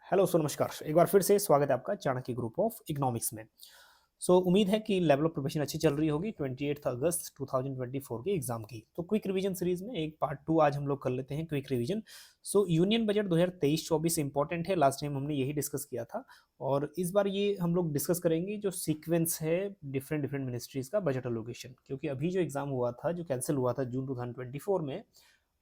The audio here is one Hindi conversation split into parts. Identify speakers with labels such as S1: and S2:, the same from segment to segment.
S1: हेलो सो नमस्कार, एक बार फिर से स्वागत है आपका चाणक्य ग्रुप ऑफ इकोनॉमिक्स में। उम्मीद है कि लेवल ऑफ प्रिपरेशन अच्छी चल रही होगी 28 अगस्त 2024 के एग्जाम की। तो क्विक रिवीजन सीरीज में एक पार्ट 2 आज हम लोग कर लेते हैं, quick revision. Union budget 2023-24 important है, लास्ट टाइम हमने यही डिस्कस किया था और इस बार ये हम लोग डिस्कस करेंगे जो सीक्वेंस है डिफरेंट डिफरेंट मिनिस्ट्रीज का बजट एलोकेशन, क्योंकि अभी जो एग्जाम हुआ था, जो कैंसिल हुआ था जून 2024 में,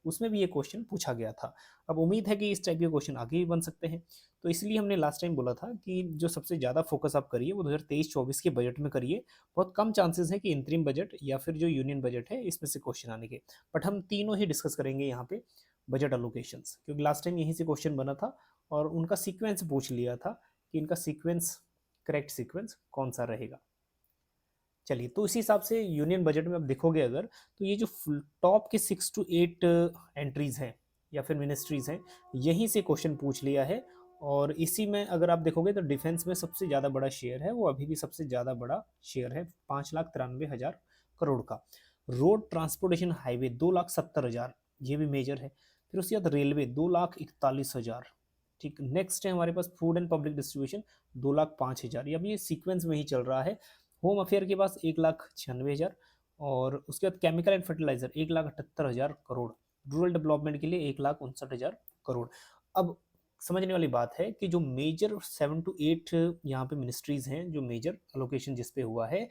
S1: उसमें भी ये क्वेश्चन पूछा गया था। अब उम्मीद है कि इस टाइप के क्वेश्चन आगे भी बन सकते हैं, तो इसलिए हमने लास्ट टाइम बोला था कि जो सबसे ज़्यादा फोकस आप करिए वो 2023-24 के बजट में करिए। बहुत कम चांसेस है कि इंतरिम बजट या फिर जो यूनियन बजट है इसमें से क्वेश्चन आने के, बट हम तीनों ही डिस्कस करेंगे यहाँ पे बजट अलोकेशंस, क्योंकि लास्ट टाइम यहीं से क्वेश्चन बना था और उनका सीक्वेंस पूछ लिया था कि इनका सीक्वेंस, करेक्ट सीक्वेंस कौन सा रहेगा। चलिए, तो इसी हिसाब से यूनियन बजट में आप देखोगे अगर, तो ये जो टॉप के 6 to 8 एंट्रीज हैं या फिर मिनिस्ट्रीज हैं, यहीं से क्वेश्चन पूछ लिया है। और इसी में अगर आप देखोगे तो डिफेंस में सबसे ज़्यादा बड़ा शेयर है, वो अभी भी सबसे ज़्यादा बड़ा शेयर है, 5,93,000 करोड़ का। रोड ट्रांसपोर्टेशन हाईवे 2,70,000, ये भी मेजर है। फिर उसके बाद रेलवे 2,41,000। ठीक, नेक्स्ट है हमारे पास फूड एंड पब्लिक डिस्ट्रीब्यूशन 2,05,000, ये अभी ये सीक्वेंस में ही चल रहा है। होम अफेयर के पास 1,96,000, और उसके बाद chemical and fertiliser 1,78,000 crore. Rural development के लिए 1,59,000 करोड़। अब समझने वाली बात है कि जो मेजर 7 to 8 यहाँ पे मिनिस्ट्रीज हैं, जो मेजर अलोकेशन जिस पे हुआ है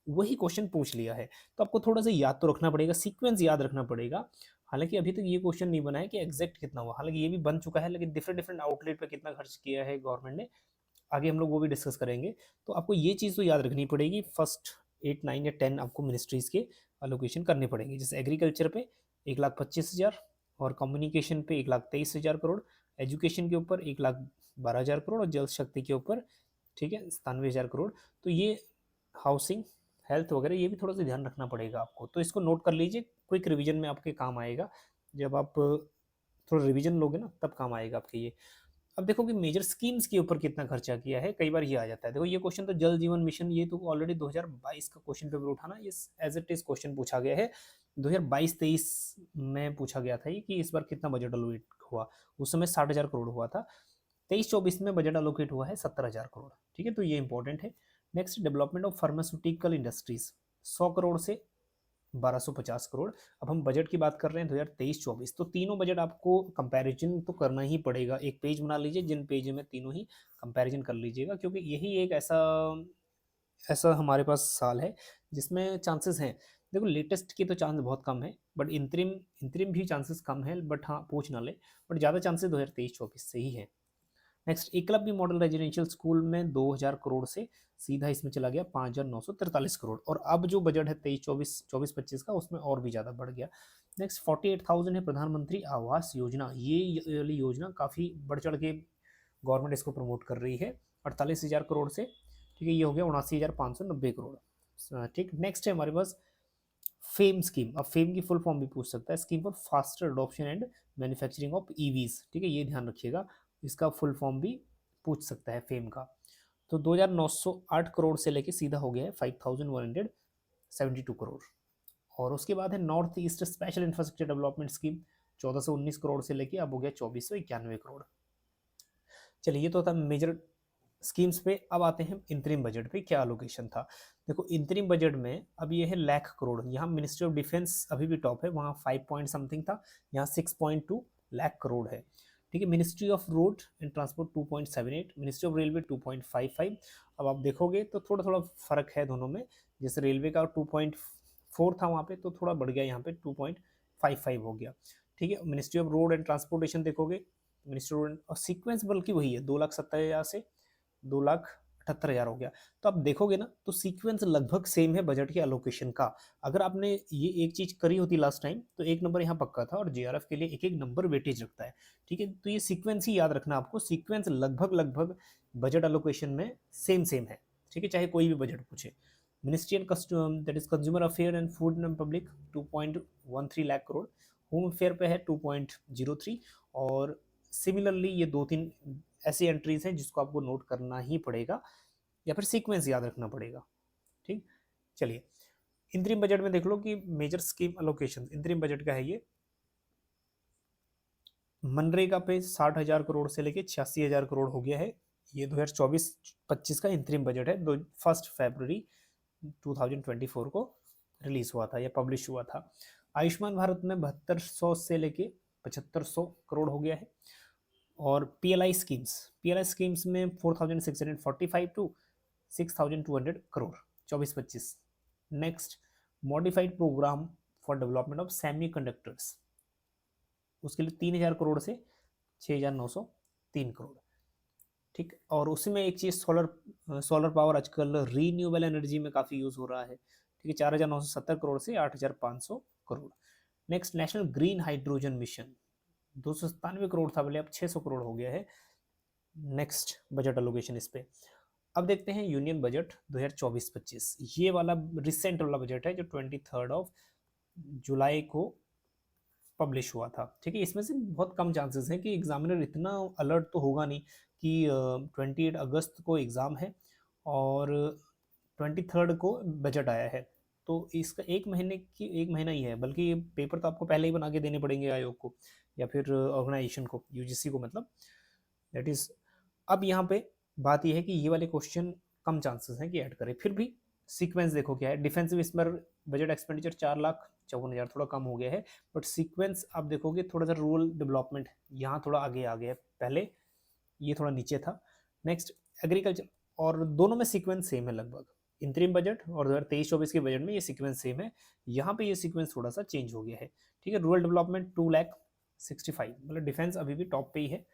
S1: वही क्वेश्चन पूछ लिया है। तो आपको थोड़ा सा याद तो रखना पड़ेगा, सीक्वेंस याद रखना पड़ेगा। हालांकि अभी तक ये क्वेश्चन नहीं बना है कि एग्जैक्ट कितना हुआ, हालांकि ये भी बन चुका है, लेकिन डिफरेंट डिफरेंट आउटलेट पे कितना खर्च किया है गवर्नमेंट ने, आगे हम लोग वो भी डिस्कस करेंगे। तो आपको ये चीज़ तो याद रखनी पड़ेगी, फर्स्ट 8, 9 या 10 आपको मिनिस्ट्रीज के अलोकेशन करने पड़ेंगे। जैसे एग्रीकल्चर पे 1,25,000, और कम्युनिकेशन पे 1,23,000 करोड़, एजुकेशन के ऊपर 1,12,000 करोड़, और जल शक्ति के ऊपर, ठीक है, 97,000 करोड़। तो ये हाउसिंग, हेल्थ वगैरह, ये भी थोड़ा सा ध्यान रखना पड़ेगा आपको, तो इसको नोट कर लीजिए, क्विक रिवीजन में आपके काम आएगा। जब आप थोड़ा रिवीजन लोगे ना तब काम आएगा आपके ये। अब देखो कि मेजर स्कीम्स के ऊपर कितना खर्चा किया है, कई बार ये आ जाता है। देखो ये क्वेश्चन तो जल जीवन मिशन, ये तो ऑलरेडी 2022 का क्वेश्चन पेपर उठाना, ये एज इट इज क्वेश्चन पूछा गया है। 2022-23 में पूछा गया था ये कि इस बार कितना बजट अलोकेट हुआ, उस समय 60,000 करोड़ हुआ था। 23-24 में बजट अलोकेट हुआ है 70,000 करोड़। ठीक है, तो ये इंपॉर्टेंट है। Next, development of pharmaceutical industries 100 crore से 1250 करोड़। अब हम बजट की बात कर रहे हैं 2023-24, तो तीनों बजट आपको कंपैरिजन तो करना ही पड़ेगा। एक पेज बना लीजिए, जिन पेज में तीनों ही कंपैरिजन कर लीजिएगा, क्योंकि यही एक ऐसा ऐसा हमारे पास साल है जिसमें चांसेस हैं। देखो लेटेस्ट की तो चांस बहुत कम है, बट इंतरिम इंतरिम भी चांसेस कम है, बट हाँ पूछ ना ले, बट ज़्यादा चांसेस 2023-24 से ही है। Next, Eklavya model residential school में 2,000 करोड़ से सीधा इसमें चला गया 5,943 करोड़, और अब जो बजट है 23-24 25 का, उसमें और भी ज़्यादा बढ़ गया। नेक्स्ट, 48,000 है प्रधानमंत्री आवास योजना, ये वाली योजना काफ़ी बढ़ चढ़ के गवर्नमेंट इसको प्रमोट कर रही है, 48,000 करोड़ से। ठीक है, ये हो गया 79,590 करोड़। ठीक, नेक्स्ट है हमारे पास फेम स्कीम। अब फेम की फुल फॉर्म भी पूछ सकता है, scheme for faster adoption and manufacturing of EVs. ठीक है, ये ध्यान रखिएगा, इसका फुल फॉर्म भी पूछ सकता है फेम का। तो 2,908 करोड़ से लेके सीधा हो गया है 5,172 करोड़। और उसके बाद है north east special infrastructure development scheme, 1,419 crore से लेके अब हो गया 2,491 करोड़। चलिए, ये तो था मेजर स्कीम्स पे। अब आते हैं इंतरिम बजट पे क्या अलोकेशन था। देखो इंतरिम बजट में अब ये है लाख करोड़, यहाँ मिनिस्ट्री ऑफ डिफेंस अभी भी टॉप है, वहाँ 5 पॉइंट समथिंग था, यहाँ 6.2 लाख करोड़ है। ठीक है, ministry of road and transport 2.78, ministry of railway 2.55। अब आप देखोगे तो थोड़ा थोड़ा फर्क है दोनों में, जैसे रेलवे का 2.4 था वहाँ पे, तो थोड़ा बढ़ गया, यहाँ पे 2.55 हो गया। ठीक है, ministry of road and transportation देखोगे, मिनिस्ट्री रोड और सीक्वेंस बल्कि वही है, 2,70,000 से 2,78,000 हो गया। तो आप देखोगे ना तो सीक्वेंस लगभग सेम है बजट के अलोकेशन का। अगर आपने ये एक चीज करी होती लास्ट टाइम तो एक नंबर यहाँ पक्का था, और जेआरएफ के लिए एक एक नंबर वेटेज रखता है। ठीक है, तो ये सीक्वेंस ही याद रखना आपको, सीक्वेंस लगभग लगभग बजट अलोकेशन में सेम सेम है। ठीक है, चाहे कोई भी बजट पूछे। Ministry and that is consumer affair and food and public 2.13 lakh crore, home affair पे है 2.03। और सिमिलरली ये दो तीन ऐसी एंट्रीज हैं जिसको आपको नोट करना ही पड़ेगा, या फिर सीक्वेंस याद रखना पड़ेगा। ठीक, चलिए इंतरिम बजट में देख लो कि मेजर स्कीम अलोकेशन इंतरिम बजट का है ये। मनरेगा पे 60,000 करोड़ से लेके 86,000 करोड़ हो गया है। ये 2024-25 का इंतरिम बजट है, 1 फरवरी 2024 को रिलीज हुआ था या पब्लिश हुआ था। आयुष्मान भारत में 7200 से लेके 7500 करोड़ हो गया है। और पीएलआई स्कीम्स में 4645 to 6200 crore 24-25। Next, modified programme for development of semiconductors, उसके लिए 3000 करोड़ से 6903 करोड़। ठीक, और उसी में एक चीज़ सोलर पावर आजकल रीन्यूएबल एनर्जी में काफ़ी यूज़ हो रहा है। ठीक है, 4970 करोड़ से 8500 crore. Next, national green hydrogen mission 297 crore था पहले, अब 600 करोड़ हो गया है। नेक्स्ट बजट एलोकेशन इस पे। अब देखते हैं यूनियन बजट 2024-25। ये वाला रिसेंट वाला बजट है जो 23 जुलाई को पब्लिश हुआ था। ठीक है, इसमें से बहुत कम चांसेस हैं कि एग्जामिनर इतना अलर्ट तो होगा नहीं कि 28 अगस्त को एग्ज़ाम है और 23 को बजट आया है, तो इसका एक महीना ही है, बल्कि ये पेपर तो आपको पहले ही बना के देने पड़ेंगे आयोग को या फिर ऑर्गेनाइजेशन को, यूजीसी को मतलब, दैट इज़। अब यहाँ पे बात यह है कि ये वाले क्वेश्चन कम चांसेस हैं कि ऐड करें। फिर भी सीक्वेंस देखो क्या है। डिफेंसिव इस पर बजट एक्सपेंडिचर 4,54,000 थोड़ा कम हो गया है, बट सीक्वेंस आप देखोगे थोड़ा सा रूरल डेवलपमेंट यहाँ थोड़ा आगे आ गया है, पहले ये थोड़ा नीचे था। नेक्स्ट, एग्रीकल्चर, और दोनों में सीक्वेंस सेम है लगभग। इंतरिम बजट और 2023-24 के बजट में ये सीक्वेंस सेम है, यहाँ पे ये सीक्वेंस थोड़ा सा चेंज हो गया है। ठीक है, रूरल डेवलपमेंट 2,65,000, मतलब डिफेंस अभी भी टॉप पे ही है।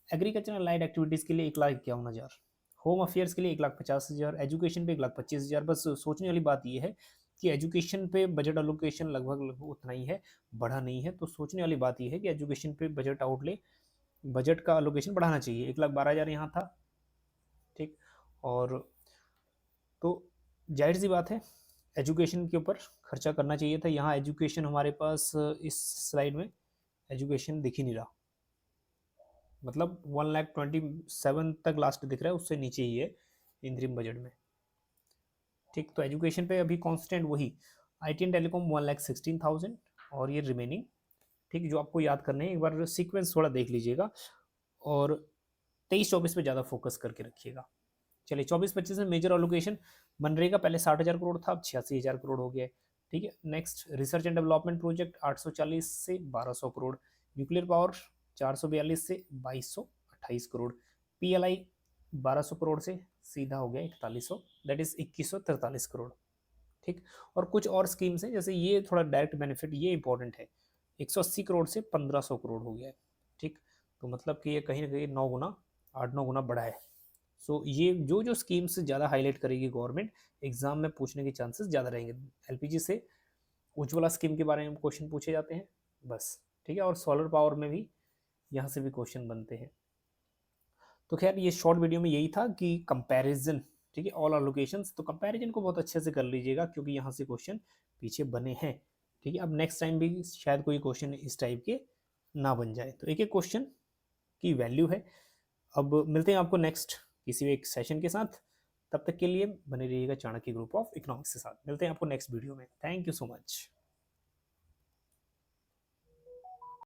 S1: एग्रीकल्चर लाइट एक्टिविटीज़ के लिए 1,51,000, होम अफेयर्स के लिए 1,50,000, एजुकेशन पे 1,25,000। बस सोचने वाली बात यह है कि एजुकेशन पे बजट अलोकेशन लगभग उतना ही है, बढ़ा नहीं है। तो सोचने वाली बात यह है कि एजुकेशन पे बजट का अलोकेशन बढ़ाना चाहिए। 1,12,000 यहाँ था। ठीक, और तो जाहिर सी बात है एजुकेशन के ऊपर खर्चा करना चाहिए था। यहाँ एजुकेशन हमारे पास इस स्लाइड में एजुकेशन दिख ही नहीं रहा, मतलब 1,27,000 तक लास्ट दिख रहा है, उससे नीचे ही है इंतरिम बजट में। ठीक, तो एजुकेशन पे अभी कांस्टेंट वही आईटी एंड टेलीकॉम 1,16,000 और ये रिमेनिंग। ठीक, जो आपको याद करने हैं एक बार सीक्वेंस थोड़ा देख लीजिएगा और 23-24 पे ज़्यादा फोकस करके रखिएगा। चलिए, 24-25 में मेजर एलोकेशन मनरेगा पहले 60,000 करोड़ था, अब 86,000 करोड़ हो गया है। ठीक है, next research and development project 840 से 1,200 करोड़, न्यूक्लियर पावर 442 से 2,228 करोड़, पीएलआई 1,200 करोड़ से सीधा हो गया 4,100, दैट इज 2,143 करोड़। ठीक, और कुछ और स्कीम्स हैं जैसे ये थोड़ा डायरेक्ट बेनिफिट, ये इंपॉर्टेंट है, 180 करोड़ से 1,500 करोड़ हो गया है। ठीक, तो मतलब कि ये कहीं ना कहीं 9 गुना 8-9 गुना बढ़ा है। सो ये जो स्कीम्स ज़्यादा हाईलाइट करेगी गवर्नमेंट, एग्जाम में पूछने के चांसेस ज़्यादा रहेंगे। एलपीजी से उज्ज्वला स्कीम के बारे में क्वेश्चन पूछे जाते हैं बस। ठीक है, और सोलर पावर में भी यहाँ से भी क्वेश्चन बनते हैं। तो खैर ये शॉर्ट वीडियो में यही था कि कंपैरिजन, ठीक है, ऑल एलोकेशंस, तो कंपैरिजन को बहुत अच्छे से कर लीजिएगा क्योंकि यहाँ से क्वेश्चन पीछे बने हैं। ठीक है, अब नेक्स्ट टाइम भी शायद कोई क्वेश्चन इस टाइप के ना बन जाए, तो एक एक क्वेश्चन की वैल्यू है। अब मिलते हैं आपको नेक्स्ट किसी एक सेशन के साथ, तब तक के लिए बने रहिएगा चाणक्य ग्रुप ऑफ इकोनॉमिक्स के साथ। मिलते हैं आपको नेक्स्ट वीडियो में। Thank you so much.